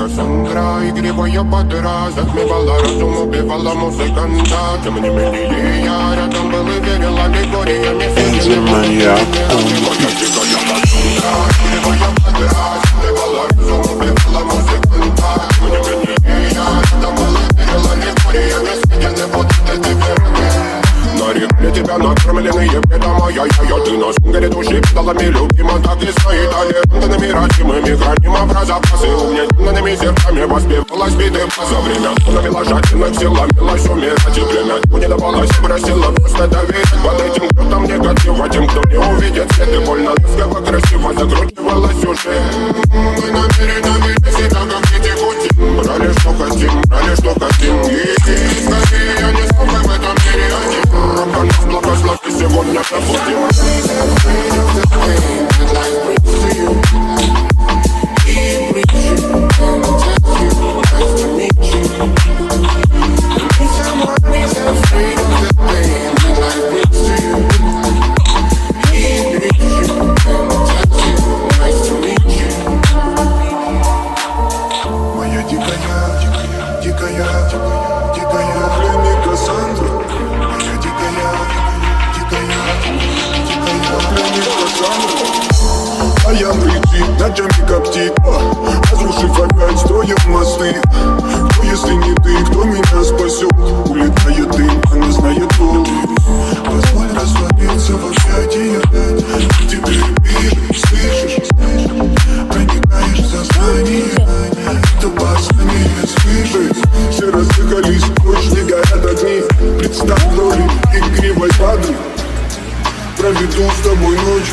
Кассандра, игривая подра, затмевала разум, убивала музыканта. Тем не менее я рядом был и верил аллегориями. Benzo Maniac on the beat. Кассандра, игривая подра, затмевала разум, убивала музыканта. Тем не менее я рядом был и верил аллегориями. Съедены вот эти верны. Нарекли тебя накормленные бредом, ай-яй-яй, ты на сунгере души педалами любима, так и свои талентами родимыми храним образопасы, угнетенными сердцами воспевалась биты за время, навела жадина, сила милась умирать и племя, не давалась и просила просто доверить под этим кто-то негатива, тем, кто не увидит свет и больно ласково, красиво закручивалась уже. Мы намерены вести себя, как дети хотим, брали что хотим, и скорее я не смог в этом мире один. Рака нас благослови, сегодня забудем. Моя дикая пленник Кассандра. Моя дикая пленник Кассандра. А я летит, ночами коптит, разрушив опять строим мосты. Кто, если не ты, кто меня спасет? Улетает дым, она знает пол. Позволь расслабиться в объятиях. Теперь вижу, слышишь, проникаешь в сознание. Это послание слышишь. Все разъехались, ночь не горят огни. Представь в роли игривой подруги. Проведу с тобой ночь.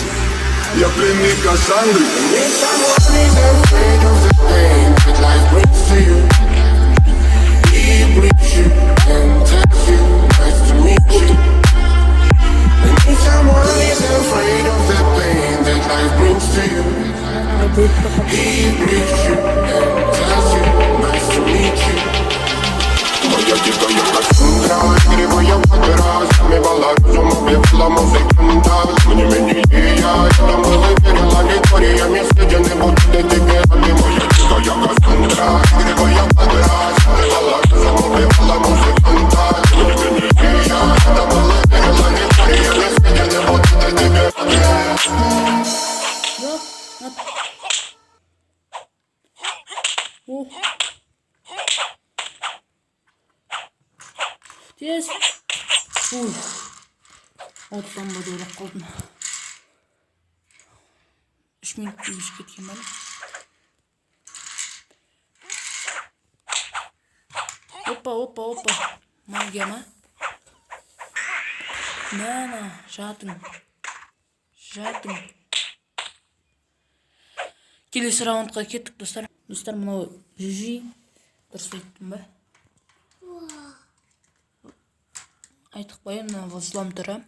Я пленник Кассандры. Need someone who's afraid of the pain that life brings to you. He brings you and tells you, nice to meet you. I need someone who's afraid of the pain that life brings to you. He brings you and tells you, nice to meet you. Моя дикая Кассандра, игривая подра, затмевала разум, убивала музыканта. Тем не менее я рядом был и верил аллегориями, съедены вот эти верны. Моя дикая Кассандра, игривая подра, затмевала разум, убивала музыканта. Тем не менее я рядом был и верил аллегориями, съедены вот эти верны. Тез. Оттан ба ойлап қалдым. 3 минут кеш кеткен бәлі. Опа. Магия ма? Нәна, жатың. Келесі раундқа кеттік, достар. Достар, мынау жүжи. Дұрыс айттым ба? Айтық байын, Владислам түрі.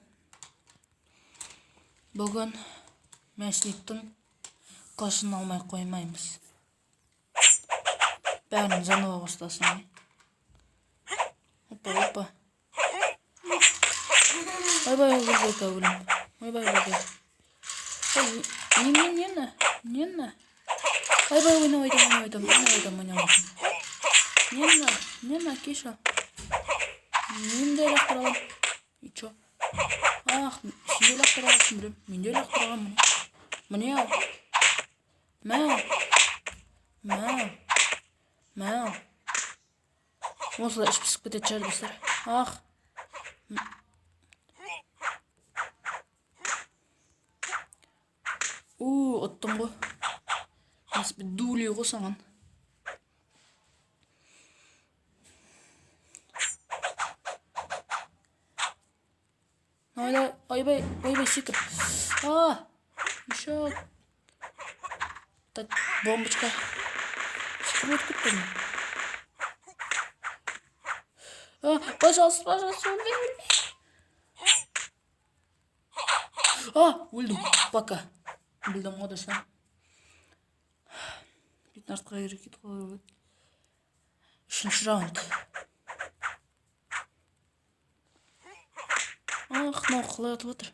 Бүгін мәшінектің қашын алмай қоймаймыз. Бәрін заново бастасын. Опа. Ойбай, өлім. Ойбай. Нені? Ойбай, ойнамайтын. Нені, кеша. Менде лақтыралым. И чо? Ах, сенде лақтыралысын білем. Менде лақтыралым. Міне ал. Мәу. Осылай іш пісіп кетеді шығар, достар. Ах. Оттым ғой. Аспе дули қосаған. Ойбай, секір. Еще. Так, бомбочка. Секір өтіп кеттім. Пожалуйста, убей. Өлдім, пока. Білдім ғой достар. 15 әрекет қылып. 3-ші раунд. Мынау қылатып отыр.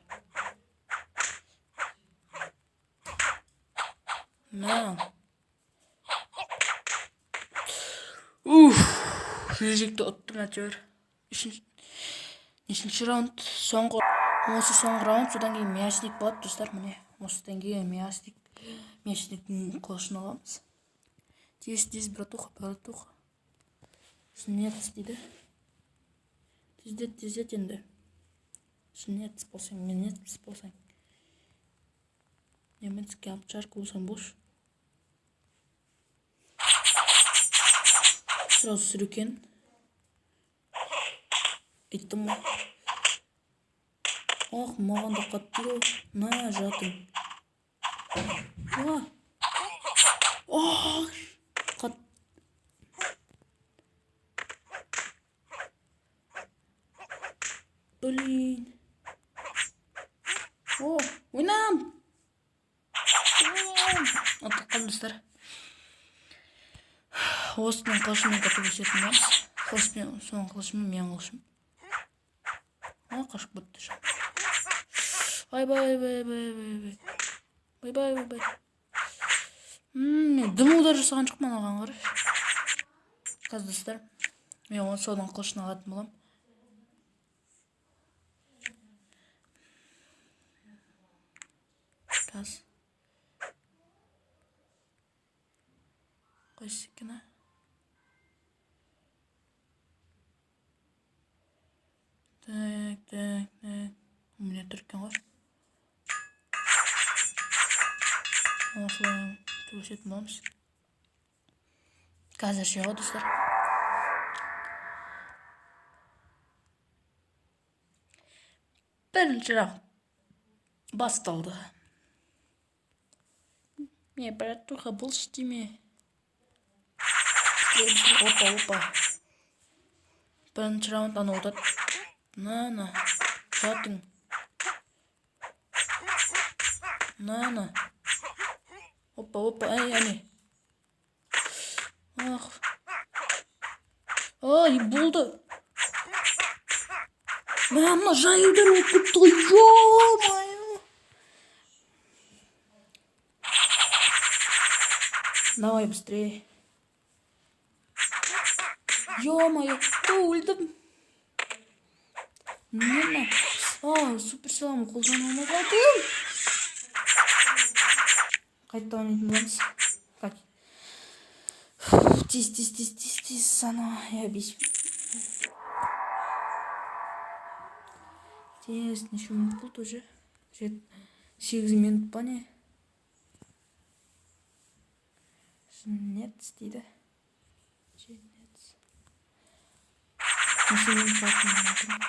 Мәу. Жүректі ұттым әйтеуір. Нешінші раунд? Осы соңғы раунд, содан кейін мясник болады достар, міне. Осыдан кейін мясниктің қылышын аламыз. Тез, братуха. Снец дейді. Тездет енді. Снец болсаң, менец болсаң. Немецкий обчарка болсаң бош. Сразу сүрікен. Айттым ғой. Ах, маған да қатты ғой. На, жатым. Ах, қат. Блин. О, ойнам. Атыққан достар. Осымен қылышымен көтігісетін бамыз. Соң қылышымен мен қылышым. Қашып бұтты жа. Бай. Дымылдар жасаған шықман аған қараш. Қаз достар. Мен содан қылышын алатын болам. Қаз. Қайсы екен, а? Так. У меня түркен ғой. Осылай көрсетін боламыз. Қазір ше ғой достар. Бірінші раунд басталды. Братуха, бұл штеме. Опа. Бірінші раунд аны отады. На, жатың. На. Опа, әне. Ах. Ай, болды. Мына жайылдар өтіп тұр. Ё-майо. Давай быстрее. Ё-майо, өлдім. Нема. Супер силам қолдана алмадым. Қайтта ойнайтын боламыз. Тез, сана. Я бесіп. Тез, неше минут болды уже? 8 минут па не? Жнец дейді. Жнец. Неше минут қалатын.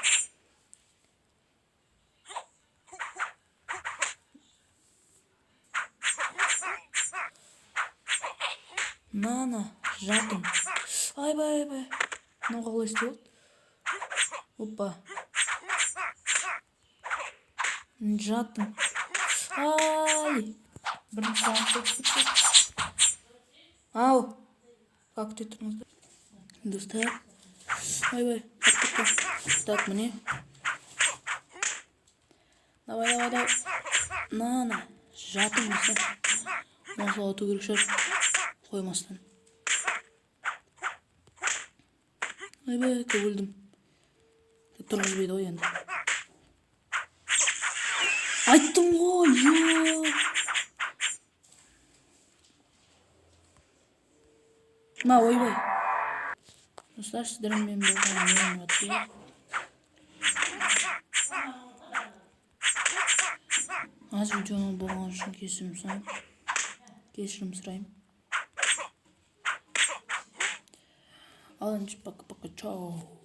На, жатым. Айбай. Мынау қалай істелді? Опа. Жатым. Ай. Бірінші раунд кетті. Ау. Как ты тұрмызды? Достар. Айбай. Так, міне. Давай. На. Жатым. Осылай оту керек шығар. Қоймастан. Айбай, өлдім. Тұрғызбейді ғой енді. Айттым ғой, ё. На, ойбай. Достар, сіздермен болған мен өтті. Аз видеоны болған үшін кешірім сұрайым. Алыншы, пока-пока, чау.